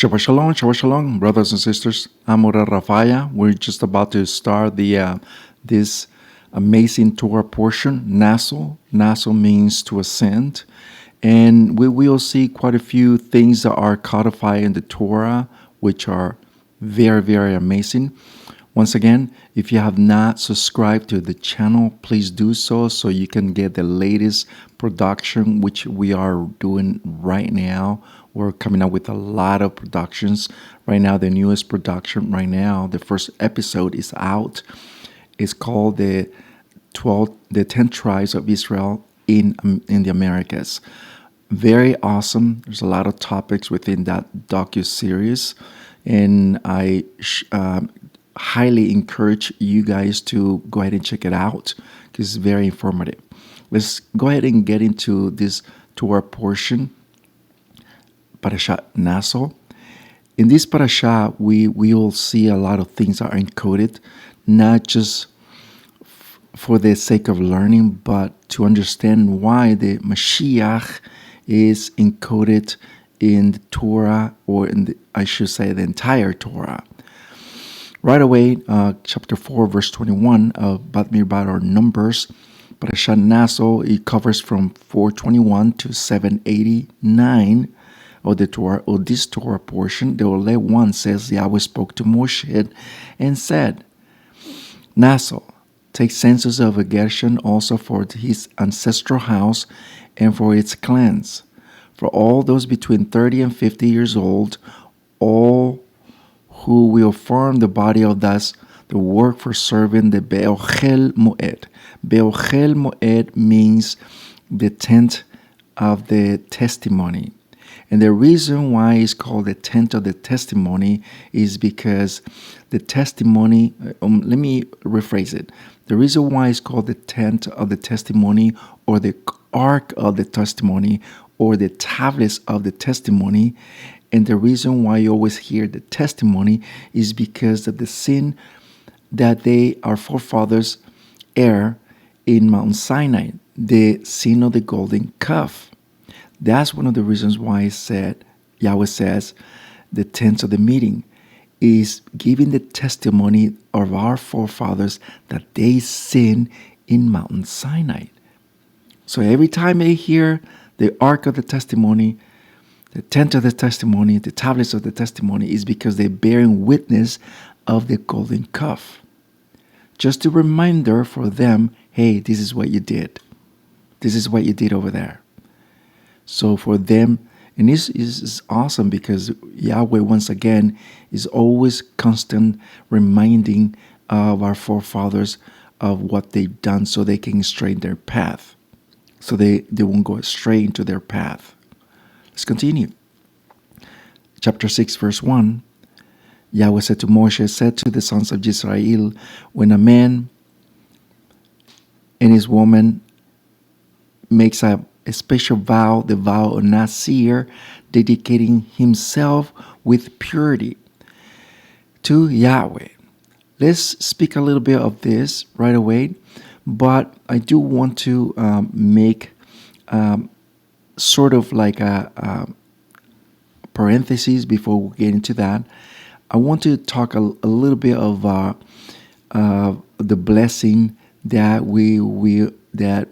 Shabbat shalom, brothers and sisters. I'm Rapha'Yah. We're just about to start this amazing Torah portion, Naso. Naso means to ascend. And we will see quite a few things that are codified in the Torah, which are very, very amazing. Once again, if you have not subscribed to the channel, please do so you can get the latest production, which we are doing right now. We're coming up with a lot of productions right now. The newest production right now, the first episode is out. It's called the 10 tribes of Israel in the Americas. Very awesome. There's a lot of topics within that docu-series, and I highly encourage you guys to go ahead and check it out because it's very informative. Let's go ahead and get into this Torah portion, Parashat Naso. In this parasha, we will see a lot of things that are encoded, not just for the sake of learning, but to understand why the Mashiach is encoded in the Torah, or I should say the entire Torah. Right away, chapter 4, verse 21 of Bad or Numbers, Parashat Naso, it covers from 421 to 789 of the Torah, or this Torah portion. The Ole 1 says, Yahweh spoke to Moshe and said, Naso, take census of Gershon also for his ancestral house and for its clans, for all those between 30 and 50 years old, all who will form the body of the work for serving the Be'ochel Moed. Be'ochel Moed means the tent of the testimony. And the reason why it's called the tent of the testimony is because the testimony, let me rephrase it. The reason why it's called the tent of the testimony, or the ark of the testimony, or the tablets of the testimony, and the reason why you always hear the testimony is because of the sin that our forefathers err in Mount Sinai, the sin of the golden calf. That's one of the reasons why Yahweh says the tent of the meeting is giving the testimony of our forefathers that they sinned in Mount Sinai. So every time they hear the ark of the testimony, the tent of the testimony, the tablets of the testimony, is because they're bearing witness of the golden calf. Just a reminder for them, hey, this is what you did. This is what you did over there. So for them, and this is awesome because Yahweh, once again, is always constant reminding of our forefathers of what they've done so they can straighten their path. So they won't go astray into their path. Let's continue. Chapter 6, verse 1. Yahweh said to Moshe, said to the sons of Israel, when a man and his woman makes a special vow, the vow of Nasir, dedicating himself with purity to Yahweh. Let's speak a little bit of this right away, but I do want to make sort of like a parenthesis before we get into that. I want to talk a little bit of the blessing that that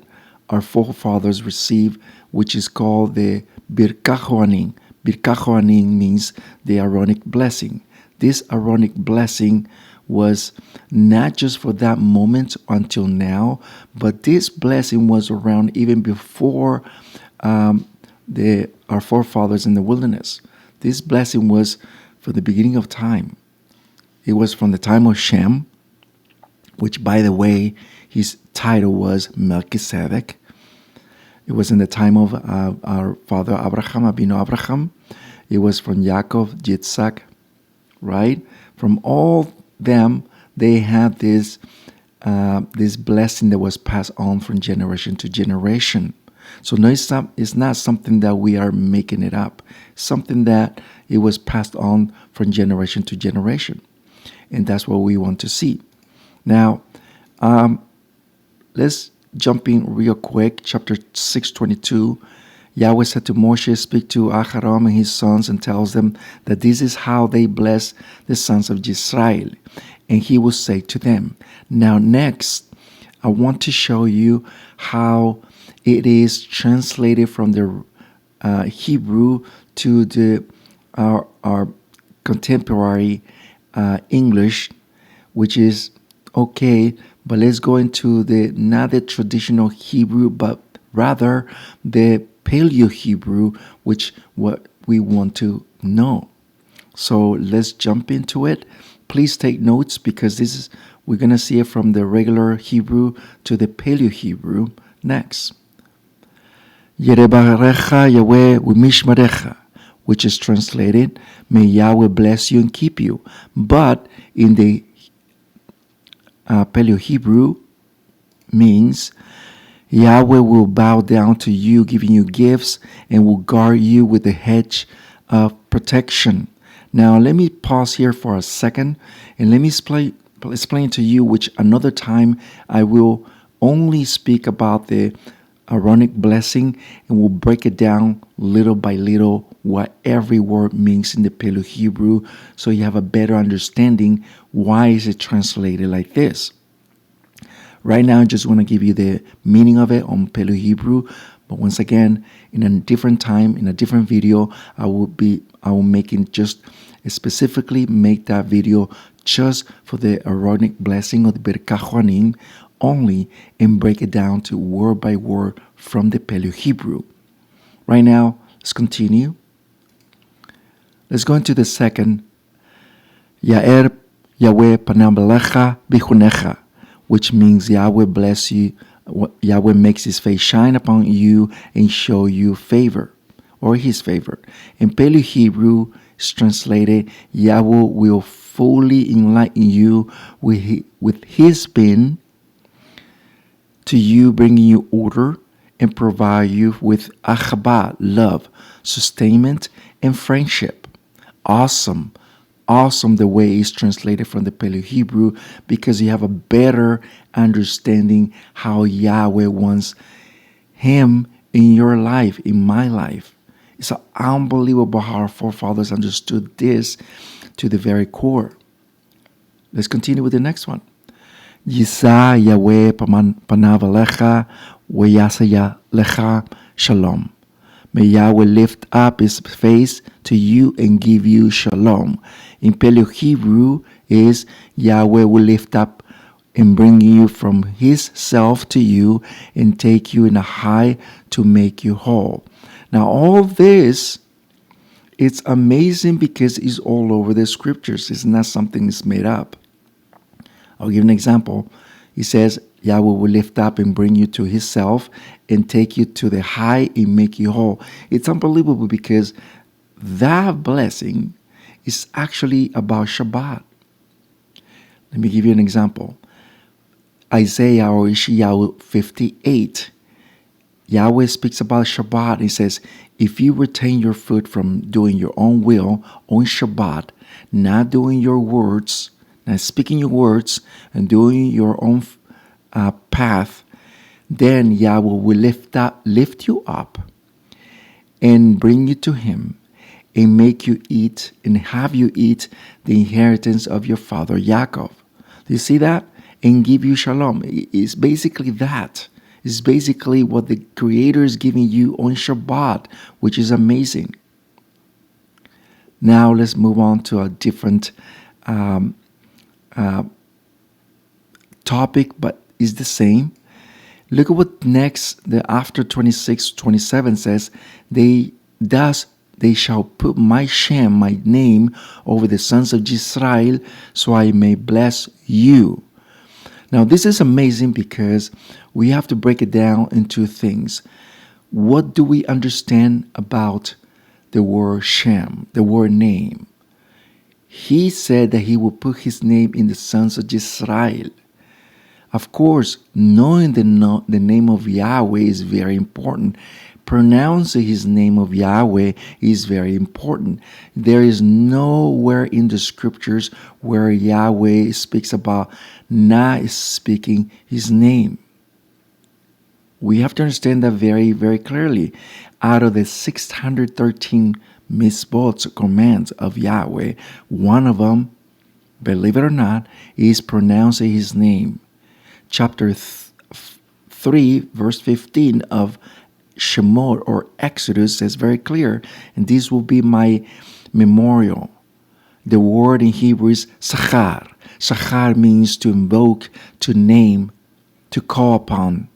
our forefathers received, which is called the Birkat Kohanim. Birkat Kohanim means the Aaronic blessing. This Aaronic blessing was not just for that moment until now, but this blessing was around even before our forefathers in the wilderness. This blessing was from the beginning of time. It was from the time of Shem, which, by the way, his title was Melchizedek. It was in the time of our father Abraham, Abino Abraham. It was from Yaakov, Yitzhak, right? From all them, they had this blessing that was passed on from generation to generation. So no, it's not something that we are making it up. Something that it was passed on from generation to generation. And that's what we want to see. Now, let's jump in real quick. Chapter 6:22. Yahweh said to Moshe, speak to Aharon and his sons and tells them that this is how they bless the sons of Israel. And he will say to them. Now next, I want to show you how it is translated from the Hebrew to the our contemporary English, which is okay, but let's go into not the traditional Hebrew, but rather the Paleo Hebrew, which what we want to know. So let's jump into it. Please take notes because we're going to see it from the regular Hebrew to the Paleo Hebrew next. Yerebarecha Yahweh u'mishmarecha, which is translated, may Yahweh bless you and keep you. But in the Paleo Hebrew means Yahweh will bow down to you, giving you gifts, and will guard you with a hedge of protection. Now, let me pause here for a second, and let me explain to you, which another time I will only speak about the Aaronic blessing, and we'll break it down little by little what every word means in the Paleo Hebrew, so you have a better understanding why is it translated like this. Right now, I just want to give you the meaning of it on Paleo Hebrew, but once again, in a different time, in a different video, I will specifically make that video just for the Aaronic blessing of the Birkat only, and break it down to word by word from the Paleo Hebrew. Right now, let's continue. Let's go into the second. Ya'er Yahweh panam bichunecha, which means Yahweh bless you. Yahweh makes his face shine upon you and show you favor, or his favor. In Paleo Hebrew, it's translated, Yahweh will fully enlighten you with his being to you, bringing you order and provide you with achaba, love, sustainment, and friendship. Awesome the way it's translated from the Paleo Hebrew, because you have a better understanding how Yahweh wants him in your life, in my life. It's unbelievable how our forefathers understood this to the very core. Let's continue with the next one. Yisa Yahweh panav alecha v'yasaya lecha shalom. May Yahweh lift up his face to you and give you shalom. In Paleo Hebrew is Yahweh will lift up and bring you from his self to you and take you in a high to make you whole. Now all this, it's amazing because it's all over the scriptures. It's not something that's made up. I'll give an example. He says, Yahweh will lift up and bring you to his self and take you to the high and make you whole. It's unbelievable because that blessing is actually about Shabbat. Let me give you an example. Isaiah or Yeshayahu 58. Yahweh speaks about Shabbat. He says, if you retain your foot from doing your own will on Shabbat, not doing your words, not speaking your words and doing your own path, then Yahweh will lift you up and bring you to him and make you eat and have you eat the inheritance of your father Yaakov. Do you see that? And give you shalom. It's basically that. It's basically what the Creator is giving you on Shabbat, which is amazing. Now let's move on to a different topic, but is the same. Look at what next, after 26-27 says, they shall put my Shem, my name, over the sons of Israel, so I may bless you. Now this is amazing because we have to break it down into things. What do we understand about the word Shem, the word name? He said that he will put his name in the sons of Israel. Of course, knowing the name of Yahweh is very important. Pronouncing his name of Yahweh is very important. There is nowhere in the scriptures where Yahweh speaks about not speaking his name. We have to understand that very, very clearly. Out of the 613 mitzvot, commands of Yahweh, one of them, believe it or not, is pronouncing his name. Chapter 3, verse 15 of Shemot or Exodus says very clear, and this will be my memorial. The word in Hebrew is sachar. Sachar means to invoke, to name, to call upon.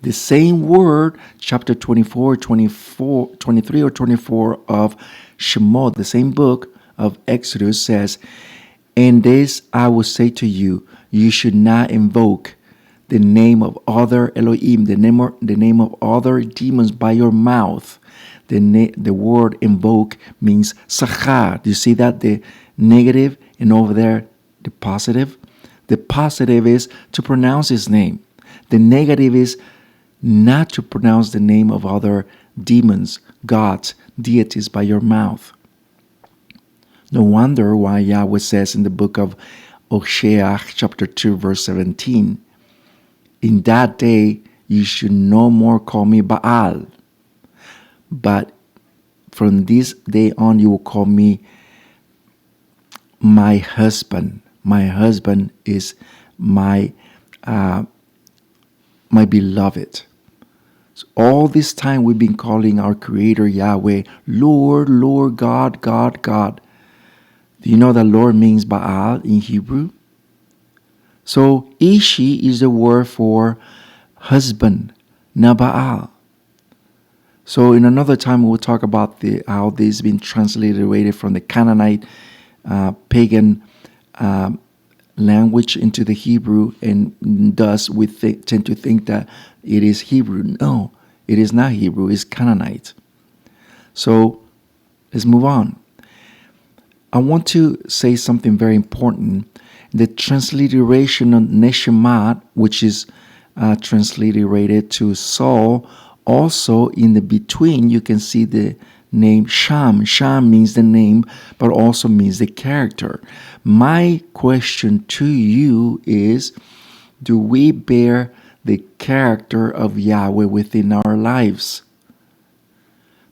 The same word, chapter 23 or 24 of Shemot, the same book of Exodus says, "And this I will say to you, you should not invoke the name of other Elohim, the name of other demons by your mouth." The word invoke means sachar. Do you see that? The negative and over there, the positive. The positive is to pronounce his name. The negative is not to pronounce the name of other demons, gods, deities by your mouth. No wonder why Yahweh says in the book of Hosea, chapter 2, verse 17, "In that day you should no more call me Baal, but from this day on you will call me my husband." My husband is my beloved. So all this time we've been calling our Creator Yahweh Lord, Lord, God, God, God. Do you know that Lord means Baal in Hebrew? So Ishi is the word for husband, not Baal. So in another time we'll talk about how this has been translated from the Canaanite pagan language into the Hebrew, and thus we tend to think that it is Hebrew. No, it is not Hebrew, it's Canaanite. So let's move on. I want to say something very important. The transliteration of Neshemat, which is transliterated to Saul, also in the between you can see the name Sham. Sham means the name, but also means the character. My question to you is, do we bear the character of Yahweh within our lives?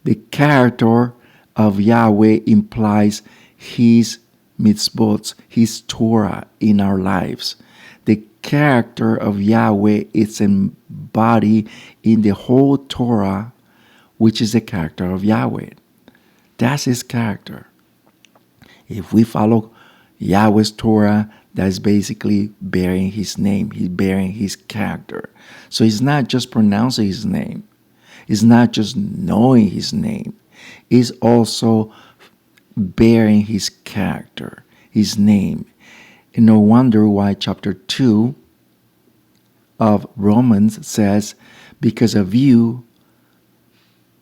The character of Yahweh implies his mitzvot, his Torah in our lives. The character of Yahweh is embodied in the whole Torah, which is the character of Yahweh. That's his character. If we follow Yahweh's Torah, that's basically bearing his name. He's bearing his character. So he's not just pronouncing his name. It's not just knowing his name. It's also bearing his character, his name. And no wonder why chapter 2 of Romans says, "Because of you,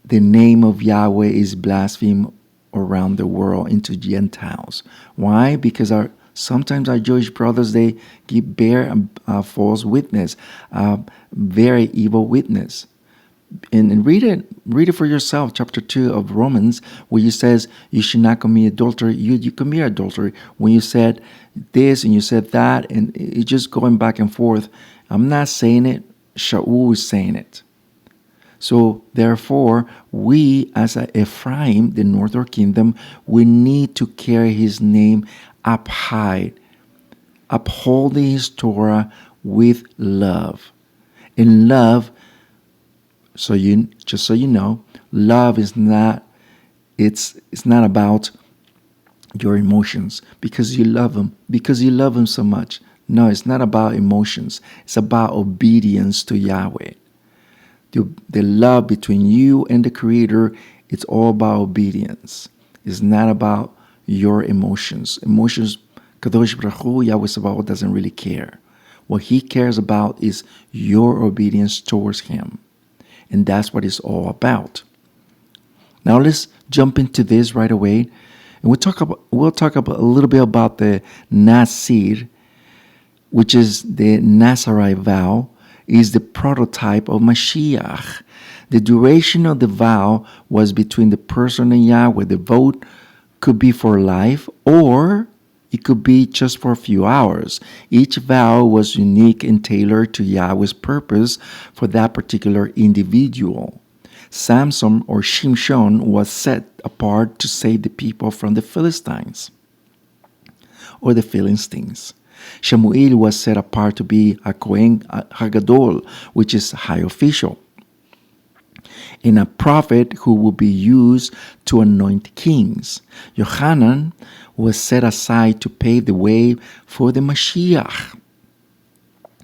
the name of Yahweh is blasphemed around the world into Gentiles." Why? Because sometimes our Jewish brothers, they bear a false witness, very evil witness. And read it for yourself, chapter 2 of Romans, where you says you should not commit adultery. You commit adultery when you said this and you said that, and it's just going back and forth. I'm not saying it. Shaul is saying it. So therefore, we as a Ephraim, the northern kingdom, we need to carry his name up high, upholding his Torah with love. In love, just so you know, love is not, it's not about your emotions because you love him so much. No, it's not about emotions. It's about obedience to Yahweh. The love between you and the Creator, it's all about obedience. It's not about your emotions. Emotions, Kadosh Baruhu, Yahweh Sabaoth doesn't really care. What he cares about is your obedience towards him. And that's what it's all about. Now let's jump into this right away. And we'll talk about a little bit about the Nasir, which is the Nazarite vow, is the prototype of Mashiach. The duration of the vow was between the person and Yahweh. The vote could be for life or It could be just for a few hours. Each vow was unique and tailored to Yahweh's purpose for that particular individual. Samson or Shimshon was set apart to save the people from the Philistines or the Philistines. Shemuel was set apart to be a Kohen Hagadol, which is high official, and a prophet who will be used to anoint kings. Yohanan was set aside to pave the way for the Mashiach.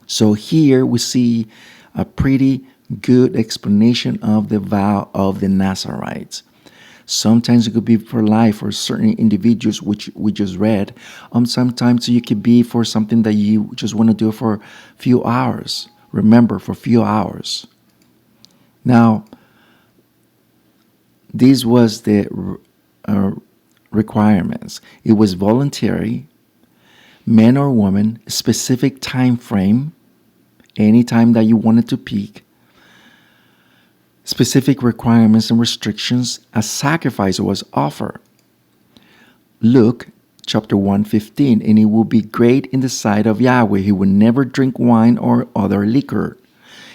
So here we see a pretty good explanation of the vow of the Nazarites. Sometimes it could be for life for certain individuals, which we just read. Sometimes it could be for something that you just want to do for a few hours. Remember, for a few hours. Now, this was the requirements. It was voluntary, man or woman, specific time frame, any time that you wanted to peak, specific requirements and restrictions. A sacrifice was offered. Luke chapter 1:15, and it will be great in the sight of Yahweh. He will never drink wine or other liquor.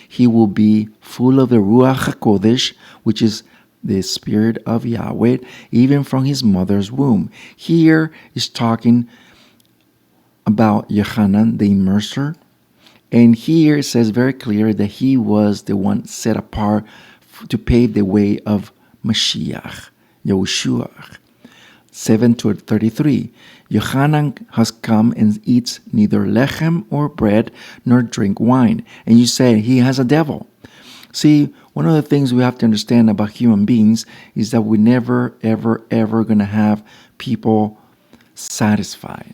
He will be full of the Ruach HaKodesh, which is the Spirit of Yahweh, even from his mother's womb. Here is talking about Yohanan, the immerser. And here it says very clear that he was the one set apart to pave the way of Mashiach, Yahushua. 7:33. Yohanan has come and eats neither lechem or bread nor drink wine. And you say he has a devil. See, one of the things we have to understand about human beings is that we never, ever, ever going to have people satisfied.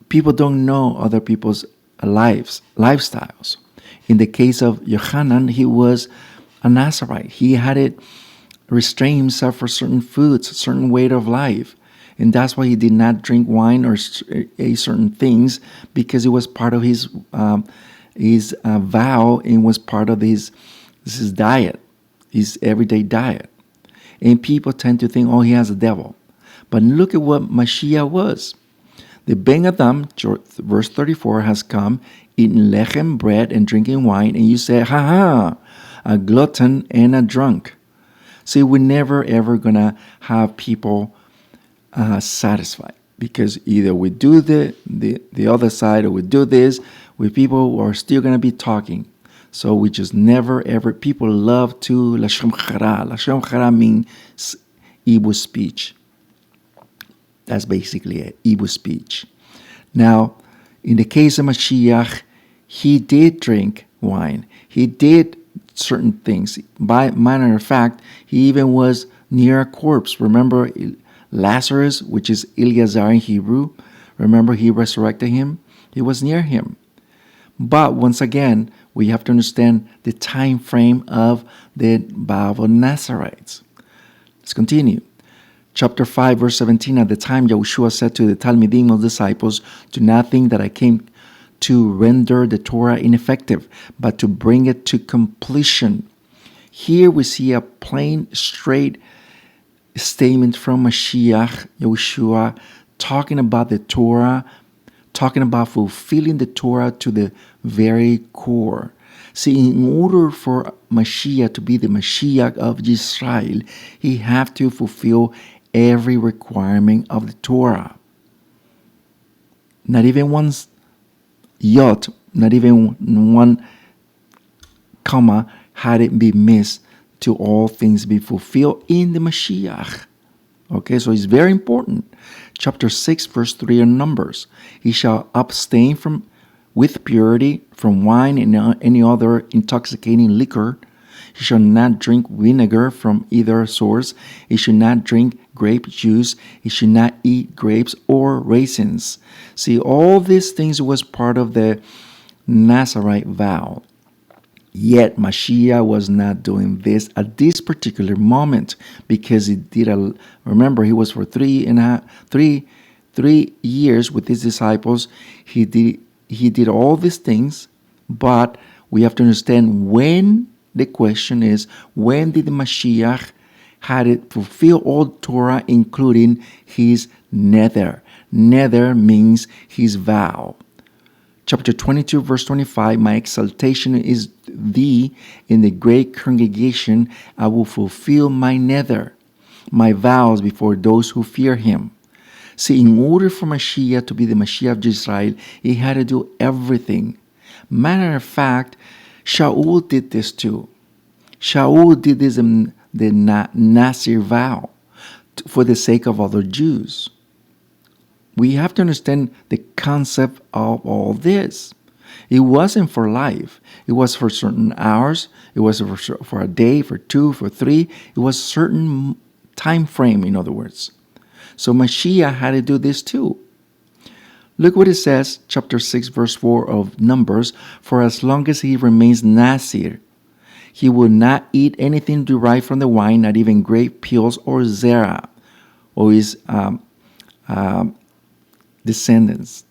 People don't know other people's lifestyles. In the case of Yohanan, he was a Nazarite. He had it restrain himself for certain foods, a certain way of life. And that's why he did not drink wine or eat certain things, because it was part of his vow and was part of his diet, his everyday diet. And people tend to think, oh, he has a devil. But look at what Mashiach was. The Ben Adam, verse 34, has come, eating lechem, bread, and drinking wine, and you say, ha, a glutton and a drunk. See, we're never, ever going to have people satisfied, because either we do the other side or we do this, with people who are still going to be talking. So we just never, ever, people love to Lashon Hara. Lashon Hara means evil speech. That's basically it, evil speech. Now, in the case of Mashiach, he did drink wine. He did certain things. By matter of fact, he even was near a corpse. Remember Lazarus, which is Eleazar in Hebrew? Remember he resurrected him? He was near him. But once again, we have to understand the time frame of the vow of Nazarites. Let's continue. Chapter 5, verse 17, at the time Yahushua said to the Talmidim of disciples, do not think that I came to render the Torah ineffective, but to bring it to completion. Here we see a plain, straight statement from Mashiach, Yahushua, talking about the Torah, talking about fulfilling the Torah to the very core. See, in order for Mashiach to be the Mashiach of Israel, he have to fulfill every requirement of the Torah. Not even one yot, not even one comma had it be missed to all things be fulfilled in the Mashiach. Okay, so it's very important. Chapter 6, verse 3 in Numbers. He shall abstain with purity from wine and any other intoxicating liquor. He shall not drink vinegar from either source. He should not drink grape juice. He should not eat grapes or raisins. See, all these things was part of the Nazarite vow. Yet Mashiach was not doing this at this particular moment, because he did remember, he was for 3 years with his disciples. He did all these things, but we have to understand when. The question is, when did the Mashiach had it fulfill all Torah, including his nether? Nether means his vow. Chapter 22, verse 25, my exaltation is thee in the great congregation. I will fulfill my nether, my vows before those who fear him. See, in order for Mashiach to be the Mashiach of Israel, he had to do everything. Matter of fact, Shaul did this too. Shaul did this in the Nasir vow for the sake of other Jews. We have to understand the concept of all this. It wasn't for life. It was for certain hours. It was for a day, for 2, for 3. It was a certain time frame, in other words. So Mashiach had to do this too. Look what it says, chapter 6, verse 4 of Numbers. For as long as he remains Nasir, he will not eat anything derived from the wine, not even grape peels or zera, or his descendants.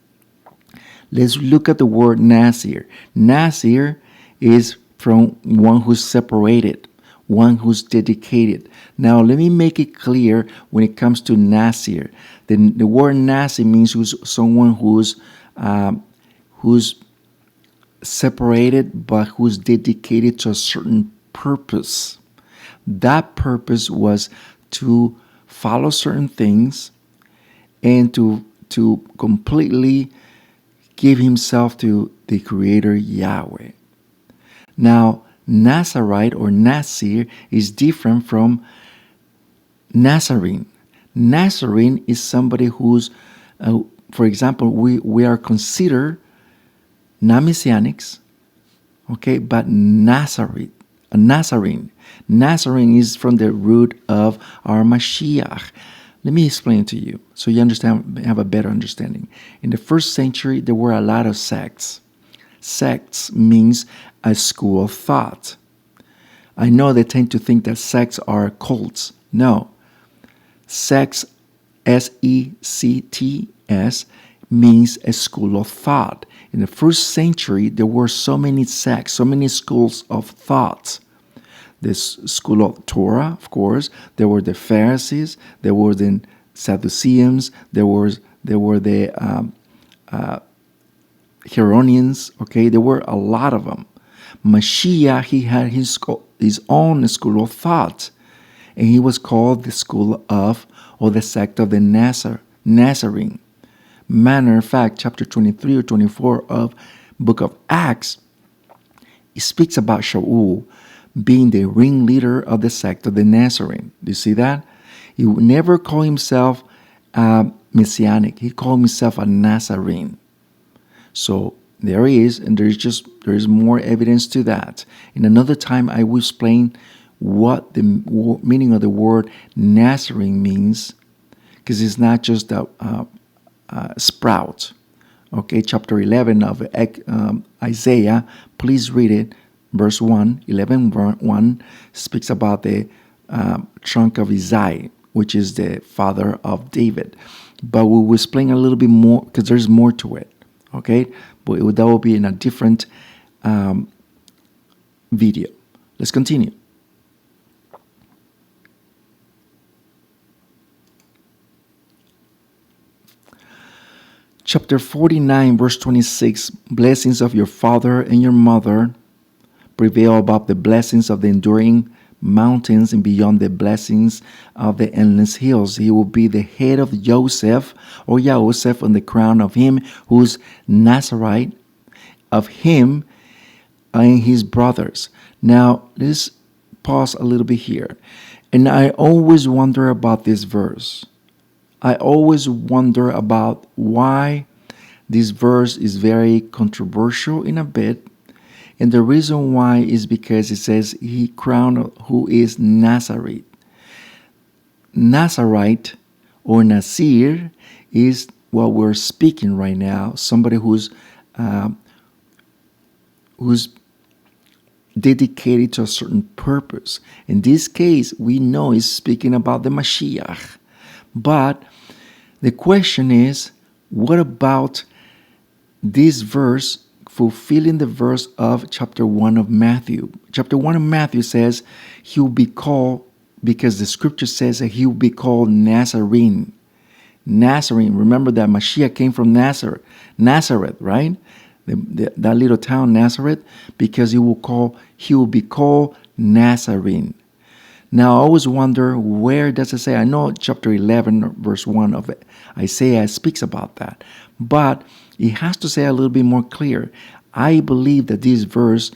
Let's look at the word Nasir. Nasir is from one who's separated, one who's dedicated. Now, let me make it clear when it comes to Nasir. The word Nasir means someone who's separated, but who's dedicated to a certain purpose. That purpose was to follow certain things and to completely give himself to the Creator Yahweh. Now, Nazarite or Nasir is different from Nazarene. Nazarene is somebody who's, for example, we are considered not Messianics, okay, but Nazarene. Nazarene is from the root of our Mashiach. Let me explain it to you so you have a better understanding. In the first century, there were a lot of sects. Sects means a school of thought. I know they tend to think that sects are cults. No. Sects, S-E-C-T-S, means a school of thought. In the first century, there were so many sects, so many schools of thought. This school of Torah, of course. There were the Pharisees. There were the Sadduceans. There were the Heronians. Okay, there were a lot of them. Mashiach, he had his own school of thought, and he was called the school of, or the sect of the Nazarene. Matter of fact, chapter 23 or 24 of book of Acts, it speaks about Shaul being the ringleader of the sect of the Nazarene. Do you see that? He would never call himself Messianic. He called himself a Nazarene. So there he is, and there is more evidence to that. In another time, I will explain what the meaning of the word Nazarene means, because it's not just a sprout. Okay, chapter 11 of Isaiah, please read it. Verse 1, 11:1 speaks about the trunk of Isaiah, which is the father of David. But we will explain a little bit more because there's more to it. Okay, but that will be in a different video. Let's continue. Chapter 49, verse 26, blessings of your father and your mother prevail above the blessings of the enduring mountains and beyond the blessings of the endless hills. He will be the head of Joseph or Yosef on the crown of him who's Nazarite, of him and his brothers. Now, let's pause a little bit here. And I always wonder about this verse. I always wonder about why this verse is very controversial in a bit. And the reason why is because it says he crowned who is Nazarite. Nazarite or Nasir is what we're speaking right now. Somebody who's dedicated to a certain purpose. In this case, we know he's speaking about the Mashiach. But the question is, what about this verse fulfilling the verse of chapter 1 of Matthew? Chapter 1 of Matthew says he will be called, because the scripture says that he will be called Nazarene. Nazarene. Remember that Mashiach came from Nazareth, right? That little town, Nazareth, because he will be called Nazarene. Now, I always wonder, where does it say? I know chapter 11, verse 1 of Isaiah speaks about that, but it has to say a little bit more clear. I believe that this verse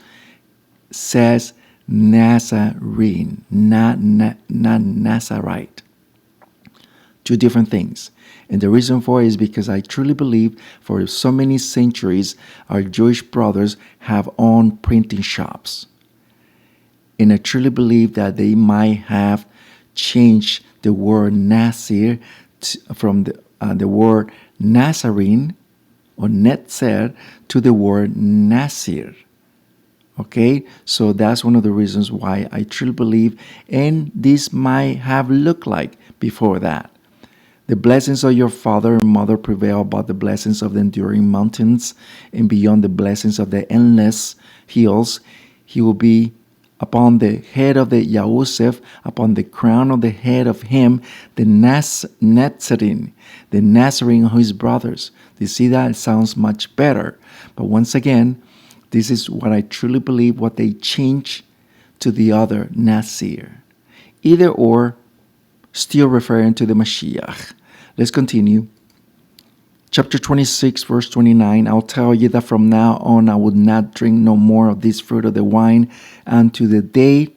says Nazarene, not Nazarite. Two different things. And the reason for it is because I truly believe for so many centuries, our Jewish brothers have owned printing shops. And I truly believe that they might have changed the word Nazir from the word Nazarene or Netzer to the word Nazir. Okay, so that's one of the reasons why I truly believe, and this might have looked like before that. The blessings of your father and mother prevail above the blessings of the enduring mountains and beyond the blessings of the endless hills. He will be upon the head of the Yahusef, upon the crown of the head of him, the Nazarene, the Nazarene of his brothers. You see that? It sounds much better. But once again, this is what I truly believe, what they change to the other Nazir. Either or, still referring to the Mashiach. Let's continue. Chapter 26, verse 29, I'll tell you that from now on I will not drink no more of this fruit of the wine unto the day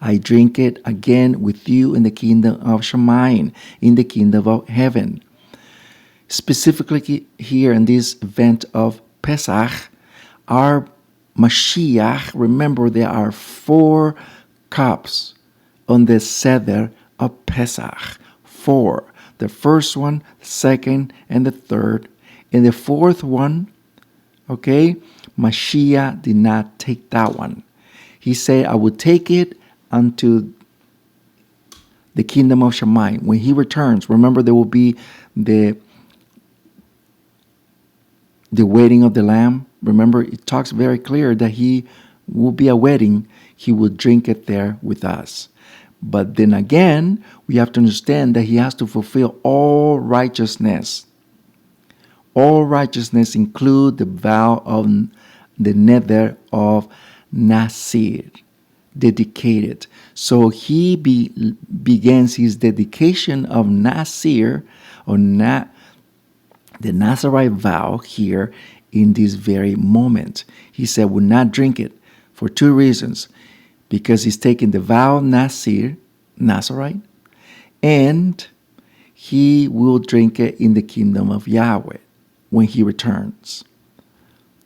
I drink it again with you in the kingdom of Shemayim, in the kingdom of heaven. Specifically here in this event of Pesach, our Mashiach, remember there are 4 cups on the Seder of Pesach. 4. The first one, the second, and the third. And the fourth one, okay, Mashiach did not take that one. He said, I will take it unto the kingdom of Shemayim. When he returns, remember there will be the wedding of the Lamb. Remember, it talks very clear that he will be a wedding. He will drink it there with us. But then again, we have to understand that he has to fulfill all righteousness. All righteousness include the vow of the nether of Nasir, dedicated. So he begins his dedication of Nasir, or the Nazarite vow here in this very moment. He said, will not drink it for 2 reasons. Because he's taking the vow Nazarite, and he will drink it in the kingdom of Yahweh when he returns.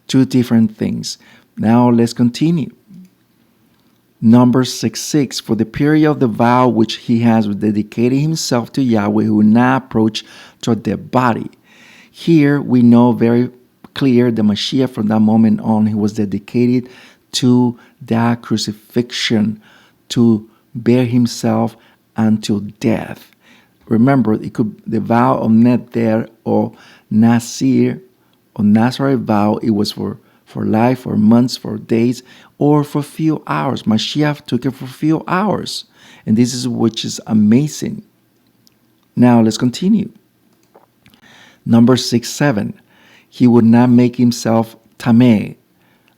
2 different things. Now let's continue. Numbers 6:6, for the period of the vow which he has dedicated himself to Yahweh, who will not approach to a dead body. Here we know very clear the Mashiach from that moment on, he was dedicated to that crucifixion, to bear himself until death. Remember, it could the vow of Nether or Nasir or Nazarite vow, it was for life, for months, for days, or for a few hours. Mashiach took it for a few hours. And this is which is amazing. Now let's continue. Number 6:7. He would not make himself tameh,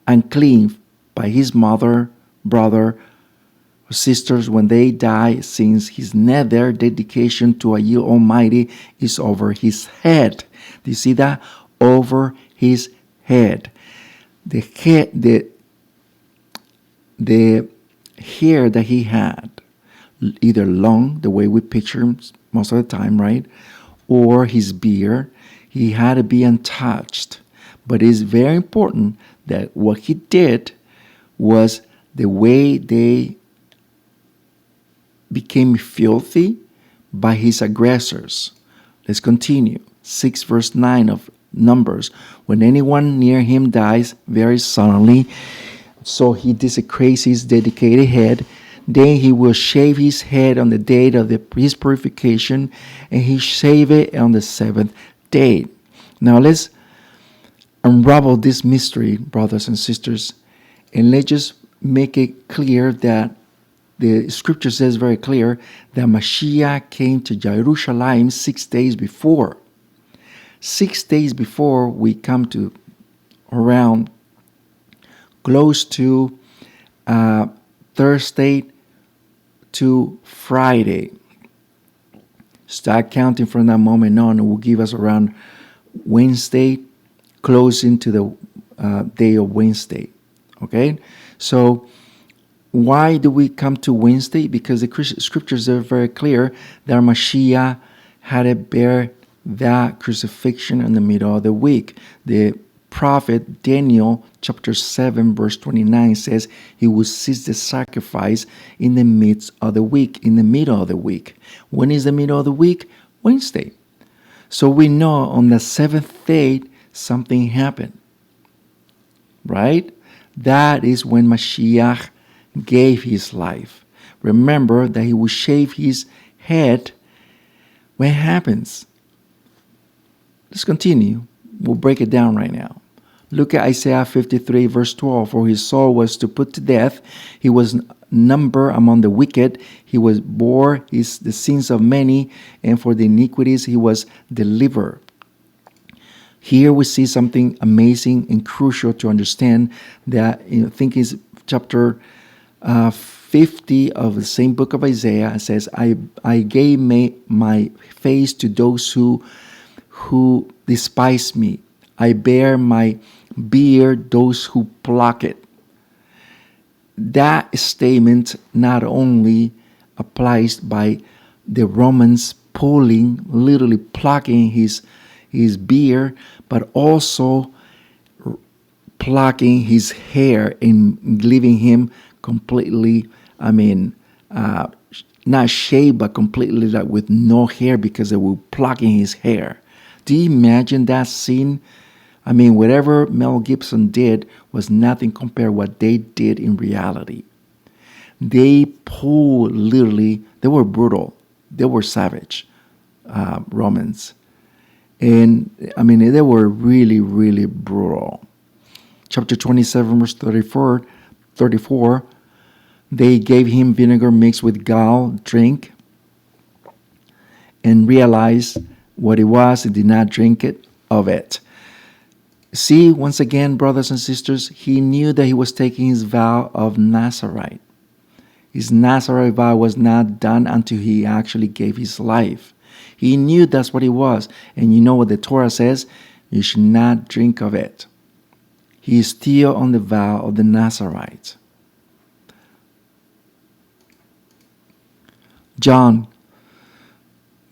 unclean, by his mother, brother, or sisters when they die, since his nether dedication to a Yah Almighty is over his head. Do you see that? Over his head. The hair that he had, either long, the way we picture him most of the time, right? Or his beard, he had to be untouched. But it's very important that what he did was the way they became filthy by his aggressors. Let's continue. 6 verse 9 of Numbers. When anyone near him dies very suddenly, so he desecrates his dedicated head, then he will shave his head on the day of his purification, and he shave it on the 7th day. Now let's unravel this mystery, brothers and sisters, and let's just make it clear that the scripture says very clear that Mashiach came to Jerusalem 6 days before. 6 days before we come to around close to Thursday to Friday. Start counting from that moment on. It will give us around Wednesday, close into the day of Wednesday. Okay? So why do we come to Wednesday? Because the scriptures are very clear that Mashiach had to bear that crucifixion in the middle of the week. The prophet Daniel chapter 7 verse 29 says he will cease the sacrifice in the midst of the week, in the middle of the week. When is the middle of the week? Wednesday. So we know on the seventh day something happened, right? That is when Mashiach gave his life. Remember that he will shave his head. What happens? Let's continue. We'll break it down right now. Look at Isaiah 53 verse 12. For his soul was to put to death. He was numbered among the wicked. He was bore the sins of many, and for the iniquities he was delivered. Here we see something amazing and crucial to understand that, I think it's chapter 50 of the same book of Isaiah. It says, I gave my face to those who despise me. I bear my beard those who pluck it. That statement not only applies by the Romans pulling, literally plucking his beard, but also plucking his hair and leaving him completely, not shaved, but completely like with no hair because they were plucking his hair. Do you imagine that scene? Whatever Mel Gibson did was nothing compared to what they did in reality. They pulled, literally, they were brutal. They were savage, Romans. And, they were really, really brutal. Chapter 27, verse 34, they gave him vinegar mixed with gall drink and realized what it was and did not drink it of it. See, once again, brothers and sisters, he knew that he was taking his vow of Nazarite. His Nazarite vow was not done until he actually gave his life. He knew that's what it was. And you know what the Torah says? You should not drink of it. He is still on the vow of the Nazarite. John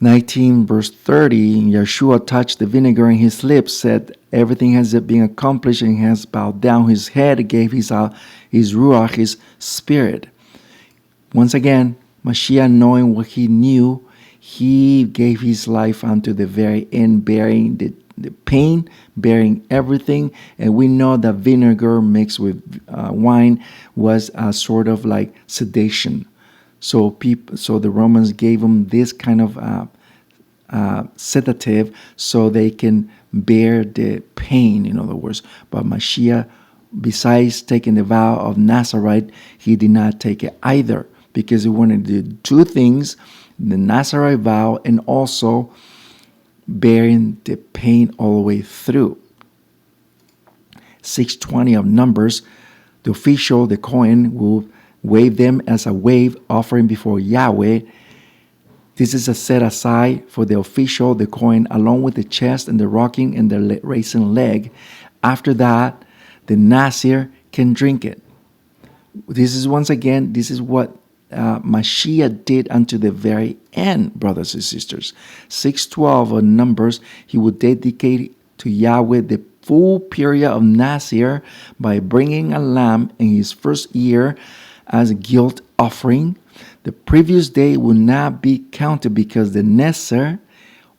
19 verse 30, Yeshua touched the vinegar in his lips, said, everything has been accomplished, and has bowed down his head, gave his ruach, his spirit. Once again, Mashiach, knowing what he knew, he gave his life unto the very end, bearing the pain, bearing everything. And we know that vinegar mixed with wine was a sort of like sedation. So the Romans gave them this kind of sedative so they can bear the pain, in other words. But Mashiach, besides taking the vow of Nazarite, he did not take it either, because he wanted to do two things: the Nazarite vow and also bearing the pain all the way through. 620 of Numbers, the official, the Kohen, will wave them as a wave offering before Yahweh. This is a set aside for the official, the Kohen, along with the chest and the rocking and the raising leg. After that, the Nazir can drink it. This is, once again, this is what Mashiach did unto the very end, brothers and sisters. 612 of Numbers, he would dedicate to Yahweh the full period of Nazir by bringing a lamb in his first year as a guilt offering. The previous day will not be counted because the Neser,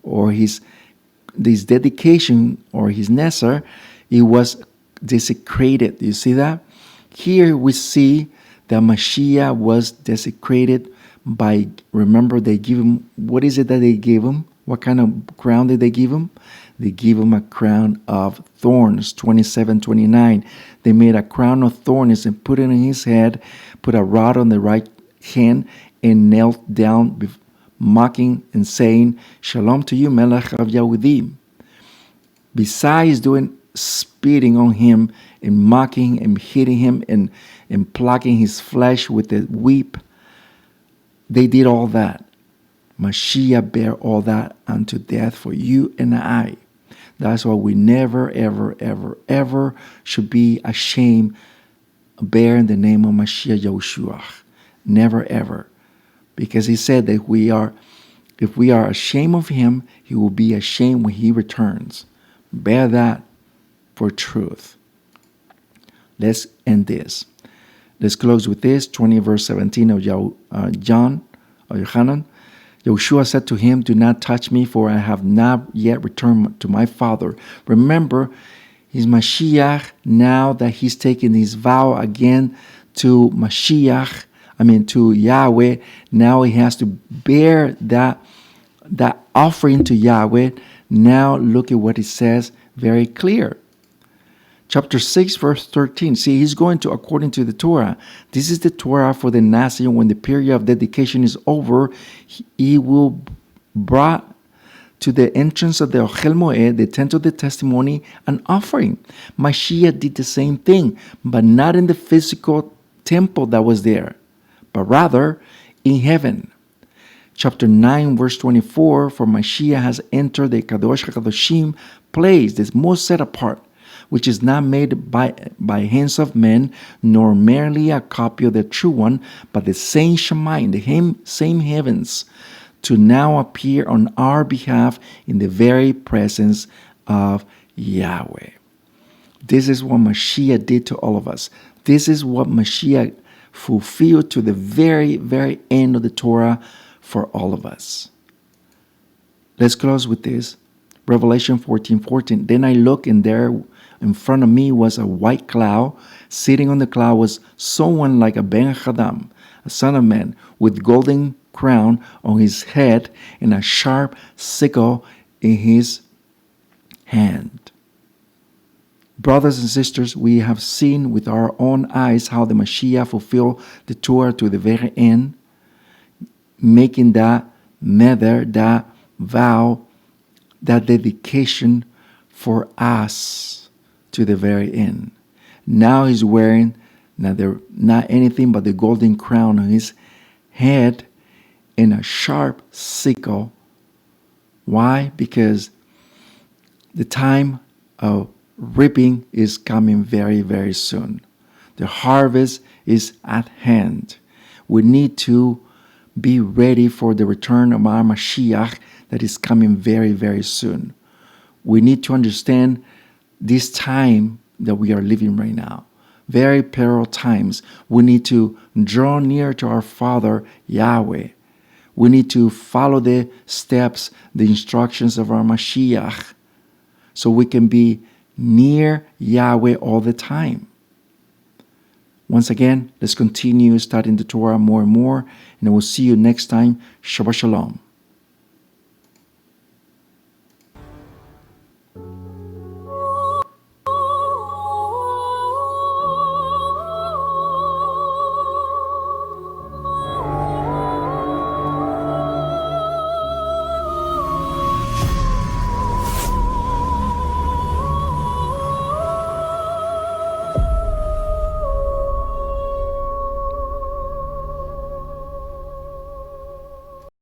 or this dedication, or his Neser, it was desecrated. You see that? Here we see that Mashiach was desecrated by, remember, they give him, what is it that they gave him? What kind of crown did they give him? They gave him a crown of thorns, 27-29. They made a crown of thorns and put it on his head, put a rod on the right hand and knelt down, mocking and saying, Shalom to you, Melech of Yehudim. Besides spitting on him and mocking and hitting him and plucking his flesh with the whip, they did all that. Mashiach bear all that unto death for you and I. That's why we never, ever, ever, ever should be ashamed bearing the name of Mashiach Yahushua. Never, ever. Because he said that if we are ashamed of him, he will be ashamed when he returns. Bear that for truth. Let's end this. Let's close with this, 20 verse 17 of Yohanan. Yahushua said to him, do not touch me, for I have not yet returned to my Father. Remember, he's Mashiach now that he's taking his vow again to to Yahweh. Now he has to bear that offering to Yahweh. Now look at what it says very clear. Chapter 6, verse 13. See, he's going to according to the Torah. This is the Torah for the Naso. When the period of dedication is over, he will brought to the entrance of the Ochel Moed, the tent of the testimony, an offering. Mashiach did the same thing, but not in the physical temple that was there, but rather in heaven. Chapter 9, verse 24, for Mashiach has entered the Kadosh HaKadoshim place, this most set apart, which is not made by hands of men, nor merely a copy of the true one, but the same Shemayim, the same heavens, to now appear on our behalf in the very presence of Yahweh. This is what Mashiach did to all of us. This is what Mashiach fulfilled to the very, very end of the Torah for all of us. Let's close with this. Revelation 14:14. Then I looked, and there in front of me was a white cloud. Sitting on the cloud was someone like a Ben Hadam, a son of man, with golden crown on his head and a sharp sickle in his hand. Brothers and sisters, we have seen with our own eyes how the Mashiach fulfilled the Torah to the very end, making that nether, that vow, that dedication for us to the very end. Now he's wearing not anything but the golden crown on his head and a sharp sickle. Why? Because the time of reaping is coming very, very soon. The harvest is at hand. We need to be ready for the return of our Mashiach that is coming very, very soon. We need to understand this time that we are living right now. Very peril times. We need to draw near to our Father, Yahweh. We need to follow the steps, the instructions of our Mashiach, so we can be near Yahweh all the time. Once again, let's continue studying the Torah more and more, and I will see you next time. Shabbat Shalom.